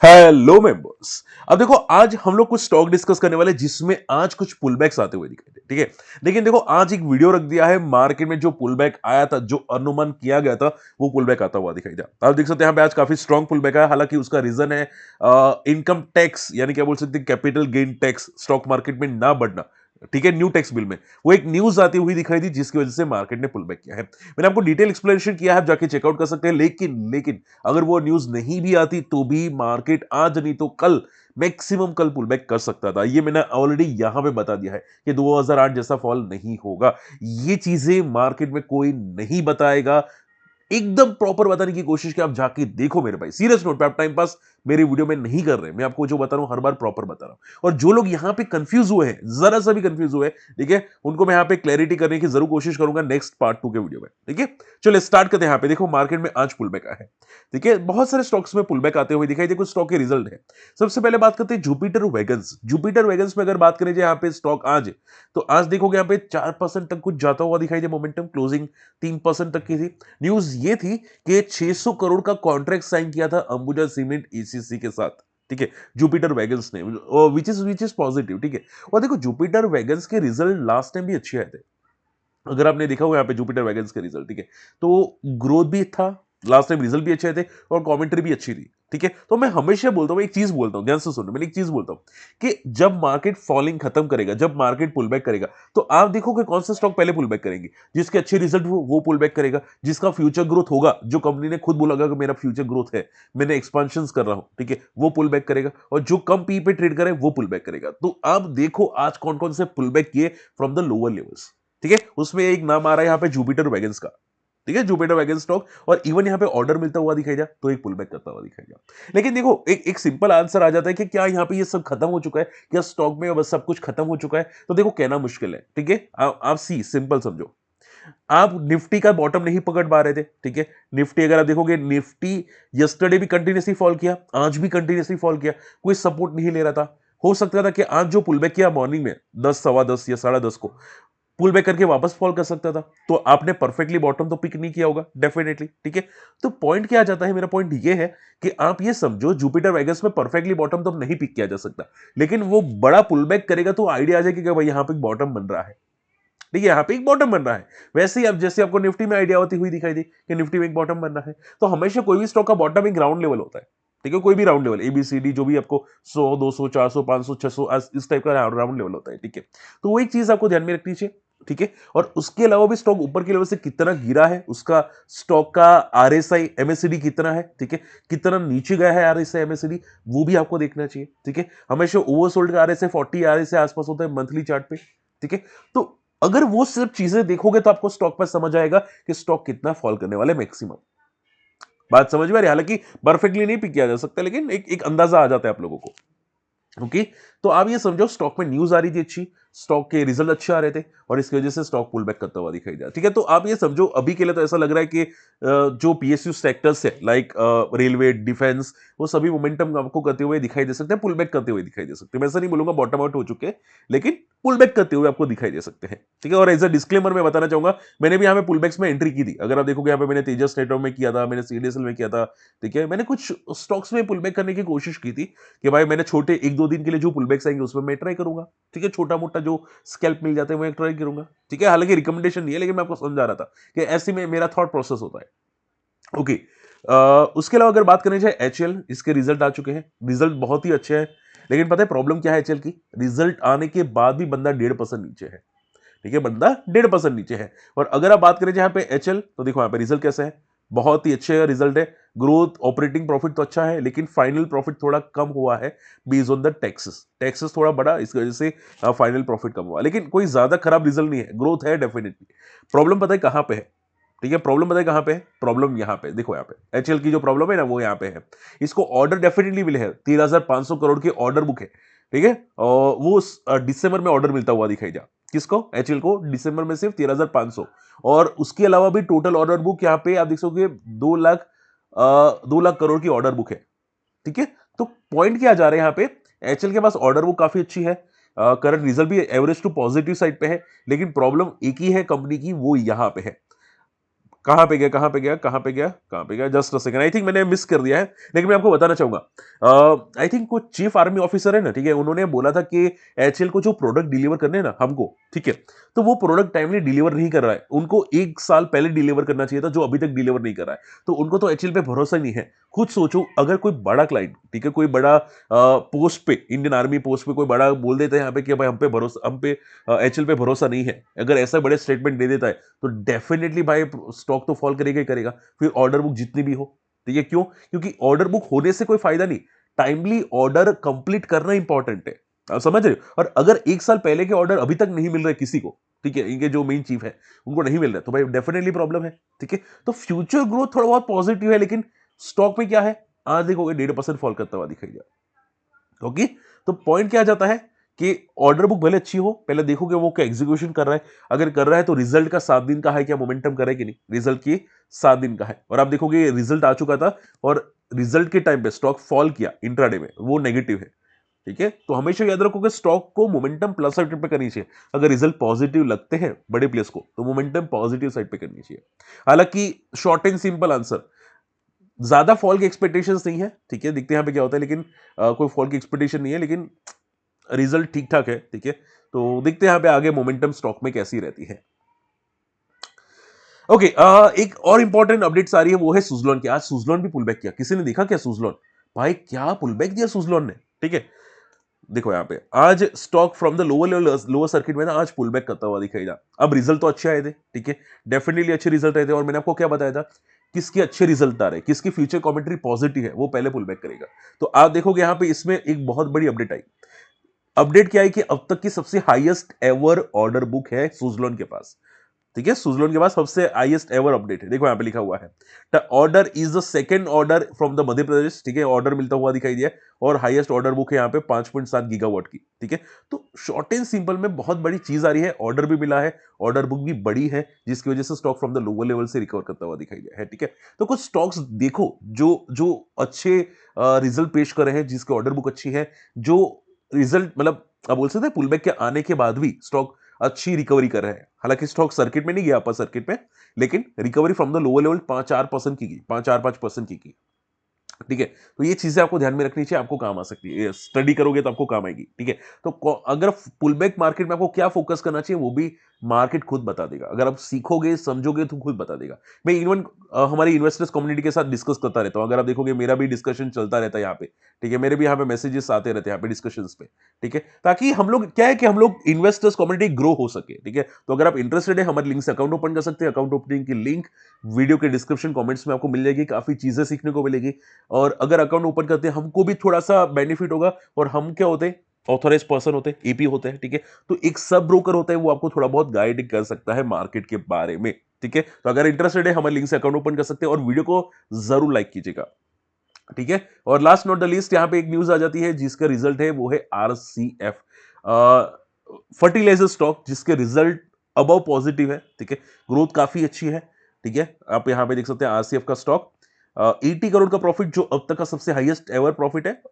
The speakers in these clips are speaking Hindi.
Hello members. अब देखो आज हम लोग कुछ स्टॉक डिस्कस करने वाले जिसमें आज कुछ पुलबैक्स आते हुए दिखाई दे, ठीक है। लेकिन देखो आज एक वीडियो रख दिया है मार्केट में, जो पुलबैक आया था, जो अनुमान किया गया था, वो पुलबैक आता हुआ दिखाई दिया। आप देख सकते हैं यहाँ पे आज काफी स्ट्रॉन्ग पुलबैक है। हालांकि उसका रीजन है इनकम टैक्स, यानी क्या बोल सकते हैं, capital gain tax stock market में ना बढ़ना, ठीक है, न्यू टैक्स बिल में। वो एक न्यूज आती हुई दिखाई दी जिसकी वजह से मार्केट ने पुलबैक किया है। मैंने आपको डिटेल एक्सप्लेनेशन किया है, आप जाके चेकआउट कर सकते हैं। लेकिन अगर वो न्यूज नहीं भी आती तो भी मार्केट आज नहीं तो कल, मैक्सिमम कल पुलबैक कर सकता था। ये मैंने ऑलरेडी यहां पे बता दिया है कि 2008 जैसा फॉल नहीं होगा। ये चीजें मार्केट में कोई नहीं बताएगा। एकदम प्रॉपर बताने की कोशिश की, आप जाके देखो मेरे भाई, सीरियस नोट पे। आप टाइम पास मेरी वीडियो में नहीं कर रहे, मैं आपको जो बता रहा हूं हर बार प्रॉपर बता रहा हूं। और जो लोग यहां पे कंफ्यूज हुए हैं, जरा सा भी कंफ्यूज हुए हैं, ठीक है, उनको मैं यहां पे क्लैरिटी करने की जरूर कोशिश करूंगा नेक्स्ट पार्ट 2 के वीडियो में, ठीक है। चलो स्टार्ट करते हैं। यहां पे देखो मार्केट में आज पुलबैक आया है, ठीक है। बहुत सारे स्टॉक्स में पुलबैक आते हुए दिखाई दे, कुछ स्टॉक के रिजल्ट है। सबसे पहले बात करते हैं जुपिटर वैगन्स। जुपिटर वैगन्स में अगर बात करें यहाँ पे स्टॉक आज, तो आज देखोगे यहाँ पे 4% तक कुछ जाता हुआ दिखाई दे। मोमेंटम क्लोजिंग 3% तक की थी। न्यूज ये थी कि 600 करोड़ का कॉन्ट्रैक्ट साइन किया था अंबुजा सीमेंट ईसीसी के साथ, ठीक है, जुपिटर वैगन्स ने, विच इज पॉजिटिव, ठीक है। और देखो जुपिटर वैगन्स के रिजल्ट लास्ट टाइम भी अच्छे आए थे। अगर आपने देखा हो यहाँ पे जुपिटर वैगन्स के रिजल्ट, ठीक है, तो ग्रोथ भी था, लास्ट टाइम रिजल्ट भी अच्छे थे और कमेंट्री भी अच्छी थी, ठीक है। तो मैं हमेशा बोलता हूँ, एक चीज बोलता हूँ, ध्यान से सुनो, मैंने एक चीज बोलता हूँ कि जब मार्केट फॉलिंग खत्म करेगा, जब मार्केट पुलबैक करेगा, तो आप देखोगे कौन सा स्टॉक पहले पुलबैक करेंगे। जिसके अच्छे रिजल्ट वो पुलबैक करेगा, जिसका फ्यूचर ग्रोथ होगा, जो कंपनी ने खुद बोला कि मेरा फ्यूचर ग्रोथ है, मैंने एक्सपेंशन कर रहा हूं, ठीक है, वो पुलबैक करेगा। और जो कम पी पे ट्रेड करे वो पुलबैक करेगा। तो आप देखो आज कौन कौन से पुलबैक किए फ्रॉम द लोअर लेवल्स, ठीक है। उसमें एक नाम आ रहा है यहाँ पे जुपिटर वैगन्स का, ठीक है, जुपिटर वैगन स्टॉक। और इवन यहाँ पे ऑर्डर मिलता हुआ दिखाई दिया तो एक पुलबैक करता हुआ दिखाई दिया। लेकिन देखो एक सिंपल आंसर आ जाता है कि क्या यहाँ पे ये सब खत्म हो चुका है, क्या स्टॉक में बस सब कुछ खत्म हो चुका है? तो देखो कहना मुश्किल है, ठीक है। आप सी सिंपल समझो, आप निफ्टी का बॉटम नहीं पकड़ पा रहे थे, ठीक है। निफ्टी अगर आप देखोगे, निफ्टी यस्टरडे भी कंटिन्यूसली फॉल किया, आज भी कंटिन्यूसली फॉल किया, कोई सपोर्ट नहीं ले रहा था। हो सकता था कि आज जो पुलबैक किया मॉर्निंग में 10, सवा 10 या साढ़े 10 को, पुल बैक करके वापस फॉल कर सकता था। तो आपने परफेक्टली बॉटम तो पिक नहीं किया होगा डेफिनेटली, ठीक है। तो पॉइंट क्या आ जाता है, मेरा पॉइंट ये है कि आप ये समझो जुपिटर वैगन्स में परफेक्टली बॉटम तो नहीं पिक किया जा सकता, लेकिन वो बड़ा पुल बैक करेगा तो आइडिया आ जाएगा कि भाई यहाँ पे बॉटम बन रहा है, ठीक है, यहाँ पे एक बॉटम बन रहा है। वैसे ही अब जैसे आपको निफ्टी में आइडिया होती हुई दिखाई दी कि निफ्टी में एक बॉटम बन रहा है, तो हमेशा कोई भी स्टॉक का बॉटम एक राउंड लेवल होता है, ठीक है। कोई भी राउंड लेवल एबीसीडी जो भी आपको 100, 200, 400, 500, 600 इस टाइप का राउंड लेवल होता है, ठीक है। तो वो एक चीज आपको ध्यान में रखनी चाहिए, ठीक है। और उसके अलावा भी स्टॉक ऊपर के लेवल से कितना गिरा है, उसका स्टॉक का आरएसआई एमएससीडी कितना है, ठीक है, कितना नीचे गया है आरएसआई एमएससीडी, वो भी आपको देखना चाहिए, ठीक है। हमेशा ओवरसोल्ड का आरएसआई 40 आरएसआई आसपास होता है मंथली चार्ट पे, ठीक है। तो अगर वो सब चीजें देखोगे तो आपको स्टॉक पर समझ आएगा कि स्टॉक कितना फॉल करने वाला है मैक्सिमम। बात समझ में आ रही है? हालांकि परफेक्टली नहीं पिक किया जा सकता, लेकिन एक अंदाजा आ जाता है आप लोगों को, ओके। तो आप ये समझो स्टॉक में न्यूज आ रही थी अच्छी, स्टॉक के रिजल्ट अच्छे आ रहे थे और इसकी वजह से स्टॉक पुल बैक करता हुआ दिखाई दिया, ठीक है। तो आप ये समझो अभी के लिए तो ऐसा लग रहा है कि जो पीएसयू सेक्टर्स है लाइक रेलवे, डिफेंस, वो सभी मोमेंटम आपको करते हुए दिखाई दे सकते हैं, पुल बैक करते हुए दिखाई दे सकते हैं। मैं ऐसा नहीं बोलूंगा बॉटम आउट हो चुके हैं, लेकिन पुल बैक करते हुए आपको दिखाई दे सकते हैं, ठीक है। और एज अ डिस्क्लेमर मैं बताना चाहूंगा, मैंने भी यहाँ पे पुल बैक्स में एंट्री की थी। अगर आप देखोगे यहाँ पे मैंने तेजस नेटवर्क में किया था, मैंने सीडीएसएल में किया था, ठीक है। मैंने कुछ स्टॉक्स में पुल बैक करने की कोशिश की थी कि भाई मैंने छोटे 1-2 दिन के लिए जो पुलबैक्स आएंगे उसमें मैं ट्राई करूंगा, ठीक है। छोटा मोटा जो स्कैल्प मिल जाता है मैं ट्राई करूंगा, ठीक है। हालांकि रिकमेंडेशन नहीं है, लेकिन मैं आपको समझा रहा था कि ऐसे में मेरा थॉट प्रोसेस होता है, ओके। उसके अलावा अगर बात करें जाए एचएल, इसके रिजल्ट आ चुके हैं, रिजल्ट बहुत ही अच्छे हैं। लेकिन पता है प्रॉब्लम क्या है एचएल की, रिजल्ट आने के बाद भी बंदा 1.5% नीचे है, ठीक है, बंदा 1.5% नीचे है। और अगर आप बात करें जहां पे एचएल, तो देखो यहाँ पे रिजल्ट कैसे है, बहुत ही अच्छे रिजल्ट है। ग्रोथ, ऑपरेटिंग प्रॉफिट तो अच्छा है, लेकिन फाइनल प्रॉफिट थोड़ा कम हुआ है based on the taxes. Taxes थोड़ा बड़ा, इस वजह से फाइनल प्रॉफिट कम हुआ, लेकिन कोई ज्यादा खराब रिजल्ट नहीं है, ग्रोथ है डेफिनेटली। प्रॉब्लम पता है कहां पे है, ठीक है, प्रॉब्लम पता है कहां पे है, प्रॉब्लम यहां पे देखो, यहाँ पे एचएल की जो प्रॉब्लम है ना वो यहाँ पे है। इसको ऑर्डर डेफिनेटली मिले हैं, 13,500 करोड़ की ऑर्डर बुक है, ठीक है। और वो दिसंबर में ऑर्डर मिलता हुआ दिखाई दिया, किसको, एचएल को, दिसंबर में सिर्फ 13,500। और उसके अलावा भी टोटल ऑर्डर बुक यहाँ पे आप देख सकोगे 2 लाख करोड़ की ऑर्डर बुक है, ठीक है। तो पॉइंट क्या जा रहा है यहाँ पे, एचएल के पास ऑर्डर बुक काफी अच्छी है, करंट रिजल्ट भी एवरेज टू पॉजिटिव साइड पे है, लेकिन प्रॉब्लम एक ही है कंपनी की, वो यहां पे है, कहां पे गया, कहां पे गया, कहां पे गया, कहां पे गया, just a second, I think मैंने मिस कर दिया है, लेकिन मैं आपको बताना चाहूंगा। आई थिंक कुछ चीफ आर्मी ऑफिसर है ना, ठीक है, उन्होंने बोला था कि एचएल को जो प्रोडक्ट डिलीवर करने हैं ना हमको, ठीक है, तो वो प्रोडक्ट टाइमली डिलीवर नहीं कर रहा है, उनको 1 साल पहले डिलीवर करना चाहिए था, जो अभी तक डिलीवर नहीं कर रहा है, तो उनको तो एचएल पे भरोसा ही नहीं है। खुद सोचो, अगर कोई बड़ा क्लाइंट, ठीक है, कोई बड़ा पोस्ट पे, इंडियन आर्मी पोस्ट पे कोई बड़ा बोल देता है यहाँ पे कि भाई हम पे एचएल पे भरोसा नहीं है, अगर ऐसा बड़े स्टेटमेंट दे देता है, तो डेफिनेटली भाई स्टॉक तो फॉल करेगा ही करेगा, फिर ऑर्डर बुक जितनी भी हो। ठीक है, क्यों? क्योंकि ऑर्डर बुक होने से कोई फायदा नहीं, टाइमली ऑर्डर कंप्लीट करना इंपॉर्टेंट है। आप समझ रहे हो? और अगर 1 साल पहले के ऑर्डर अभी तक नहीं मिल रहे किसी को, ठीक है, इनके जो मेन चीफ है उनको नहीं मिल रहा, तो भाई डेफिनेटली प्रॉब्लम है। ठीक है, तो फ्यूचर ग्रोथ थोड़ा बहुत पॉजिटिव है, लेकिन स्टॉक में क्या है, आज देखोगे 1.5% फॉल करता हुआ दिखाई दिया। ओके, तो पॉइंट क्या आ जाता है कि ऑर्डर बुक भले अच्छी हो, पहले देखोगे वो क्या एग्जीक्यूशन कर रहा है, अगर कर रहा है तो रिजल्ट का 7 दिन का है, क्या मोमेंटम कर रहा है कि नहीं, रिजल्ट की 7 दिन का है, और आप देखोगे रिजल्ट आ चुका था, और रिजल्ट के टाइम पे स्टॉक फॉल किया इंट्राडे में, वो नेगेटिव है। ठीक है, तो हमेशा याद रखो कि स्टॉक को मोमेंटम प्लस साइड पे करनी चाहिए, अगर रिजल्ट पॉजिटिव लगते हैं बड़े प्लेस को, तो मोमेंटम पॉजिटिव साइड पे करनी चाहिए। हालांकि शॉर्ट एंड सिंपल आंसर, ज्यादा फॉल की एक्सपेक्टेशंस नहीं है, ठीक है, देखते हैं यहाँ पे क्या होता है, लेकिन कोई फॉल की एक्सपेक्टेशन नहीं है, लेकिन रिजल्ट ठीक ठाक है। ठीक है, तो देखते हैं यहाँ पे आगे मोमेंटम स्टॉक में कैसी रहती है। ओके, एक और इंपॉर्टेंट अपडेट्स आ रही है, वो है सुजलॉन की। आज सुजलॉन भी पुल बैक किया, किसी ने देखा क्या सुजलॉन? भाई क्या पुल बैक दिया सुजलॉन ने। ठीक है, देखो यहाँ पे आज stock from the lower level, lower circuit में ना आज पुल बैक करता हुआ दिखाई दिया। अब रिजल्ट तो अच्छे आए थे, ठीक है, डेफिनेटली अच्छे रिजल्ट आए थे, और मैंने आपको क्या बताया था, किसके अच्छे रिजल्ट आ रहे हैं, किसकी फ्यूचर कमेंट्री पॉजिटिव है, वो पहले पुल बैक करेगा। तो आप देखोगे यहाँ पे इसमें एक बहुत बड़ी अपडेट आई। अपडेट क्या है कि अब तक की सबसे हाईएस्ट एवर ऑर्डर बुक है सुजलॉन के पास। ठीक है, सुजलॉन के पास सबसे हाईएस्ट एवर अपडेट है, देखो यहां पे लिखा हुआ है, the order is the second order from the Madhya Pradesh. ठीक है, ऑर्डर मिलता हुआ दिखाई दिया, और हाईएस्ट ऑर्डर बुक है यहाँ पे 5.7 गीगावाट की। ठीक है, तो शॉर्ट एंड सिंपल में बहुत बड़ी चीज आ रही है, ऑर्डर भी मिला है, ऑर्डर बुक भी बड़ी है, जिसकी वजह से stock from the lower level से रिकवर करता हुआ दिखाई दिया है। ठीक है, तो कुछ स्टॉक्स देखो जो जो अच्छे रिजल्ट पेश कर रहे हैं, जिसकी ऑर्डर बुक अच्छी है, जो रिजल्ट मतलब आप बोल सकते हैं पुल बैक के आने के बाद भी स्टॉक अच्छी रिकवरी कर रहे हैं। हालांकि स्टॉक सर्किट में नहीं गया अपर सर्किट में, लेकिन recovery from the lower level 5-4% की, 5-4-5% की। ठीक है, तो ये चीजें आपको ध्यान में रखनी चाहिए, आपको काम आ सकती है, स्टडी करोगे तो आपको काम आएगी। ठीक है, तो अगर पुल बैक मार्केट में आपको क्या फोकस करना चाहिए, वो भी मार्केट खुद बता देगा, अगर आप सीखोगे समझोगे तो खुद बता देगा। मैं इवन हमारी इन्वेस्टर्स कम्युनिटी के साथ डिस्कस करता रहता हूं, अगर आप देखोगे मेरा भी डिस्कशन चलता रहता है यहाँ पे। ठीक है, मेरे भी यहाँ पे मैसेजेस आते रहते हैं यहाँ पे डिस्कशन पे। ठीक है, ताकि हम लोग क्या है कि हम लोग इन्वेस्टर्स कम्युनिटी ग्रो हो सके। ठीक है, तो अगर आप इंटरेस्टेड है, हमारे लिंक से अकाउंट ओपन कर सकते हैं, अकाउंट ओपनिंग की लिंक वीडियो के डिस्क्रिप्शन कमेंट्स में आपको मिल जाएगी, काफी चीजें सीखने को मिलेगी, और अगर अकाउंट ओपन करते हैं हमको भी थोड़ा सा बेनिफिट होगा, और हम क्या होते हैं, ऑथोराइज पर्सन होते हैं, एपी होते हैं। ठीक है, तो एक सब ब्रोकर होता है, वो आपको थोड़ा बहुत गाइड कर सकता है मार्केट के बारे में। ठीक है, तो अगर इंटरेस्टेड है, हमारे लिंक से अकाउंट ओपन कर सकते हैं, और वीडियो को जरूर लाइक कीजिएगा। ठीक है, और लास्ट नॉट द लिस्ट, यहां पे एक न्यूज आ जाती है जिसका रिजल्ट है वो है आरसीएफ फर्टिलाइजर स्टॉक, जिसके रिजल्ट अबव पॉजिटिव है। ठीक है, ग्रोथ काफी अच्छी है। ठीक है, आप यहां पे देख सकते हैं आरसीएफ का स्टॉक 80 करोड़ का प्रॉफिट, जो अब तक का सबसे हाईएस्ट एवर प्रॉफिट है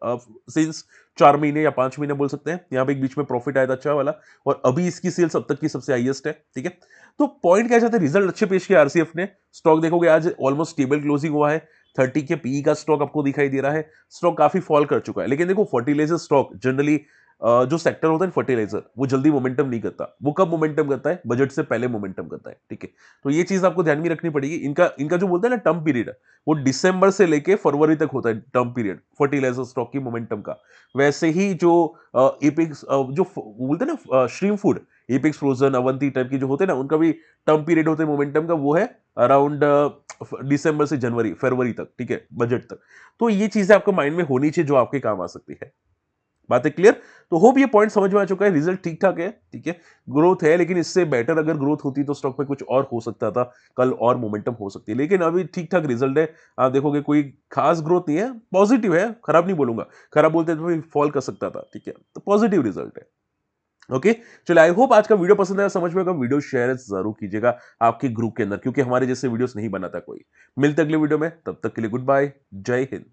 सिंस 4 महीने या 5 महीने बोल सकते हैं। यहाँ पे एक बीच में प्रॉफिट आया था अच्छा वाला, और अभी इसकी सेल्स अब तक की सबसे हाईएस्ट है। ठीक है, तो पॉइंट क्या चाहते हैं, रिजल्ट अच्छे पेश किए आरसीएफ ने, स्टॉक देखोगे आज ऑलमोस्ट स्टेबल क्लोजिंग हुआ है, 30 के पीई का स्टॉक आपको दिखाई दे रहा है, स्टॉक काफी फॉल कर चुका है। लेकिन देखो फर्टिलाइजर स्टॉक जनरली जो सेक्टर होता है फर्टिलाइजर, वो जल्दी मोमेंटम नहीं करता, वो कब मोमेंटम करता है, बजट से पहले मोमेंटम करता है। ठीक है, तो ये चीज आपको ध्यान में रखनी पड़ेगी। इनका इनका जो बोलते हैं ना टर्म पीरियड, वो दिसंबर से लेके फरवरी तक होता है टर्म पीरियड फर्टिलाइजर स्टॉक की मोमेंटम का। वैसे ही जो एपिक्स जो बोलते हैं ना श्रीम फूड, एपिक्स फ्रोजन अवंती टाइप की जो होते हैं ना, उनका भी टर्म पीरियड होते हैं मोमेंटम का, वो है अराउंड दिसंबर से जनवरी फरवरी तक। ठीक है, बजट तक। तो ये चीजें आपको माइंड में होनी चाहिए, जो आपके काम आ सकती है। बात है क्लियर? तो होप ये पॉइंट समझ में आ चुका है, रिजल्ट ठीक ठाक है। ठीक है, ग्रोथ है, लेकिन इससे बेटर अगर ग्रोथ होती तो स्टॉक में कुछ और हो सकता था, कल और मोमेंटम हो सकती है, लेकिन अभी ठीक ठाक रिजल्ट है। आप देखोगे कोई खास ग्रोथ नहीं है, पॉजिटिव है, खराब नहीं बोलूंगा, खराब बोलते तो फॉल कर सकता था। ठीक है, तो पॉजिटिव रिजल्ट है। ओके, चलो आई होप आज का वीडियो पसंद आया, समझ में आएगा, वीडियो शेयर जरूर कीजिएगा आपके ग्रुप के अंदर, क्योंकि हमारे जैसे वीडियोस नहीं बनाता कोई। मिलते अगले वीडियो में, तब तक के लिए गुड बाय, जय हिंद।